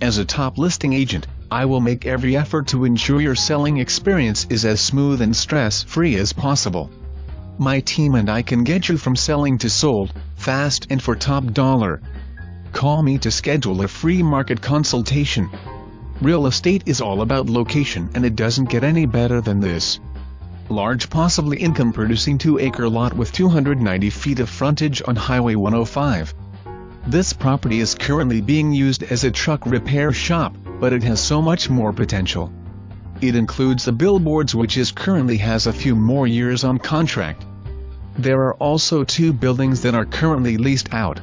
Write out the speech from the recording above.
As a top listing agent, I will make every effort to ensure your selling experience is as smooth and stress-free as possible. My team and I can get you from selling to sold, fast and for top dollar. Call me to schedule a free market consultation. Real estate is all about location, and it doesn't get any better than this. Large, possibly income-producing 2-acre lot with 290 feet of frontage on Highway 105. This property is currently being used as a truck repair shop, but it has so much more potential. It includes the billboards, which currently has a few more years on contract. There are also 2 buildings that are currently leased out.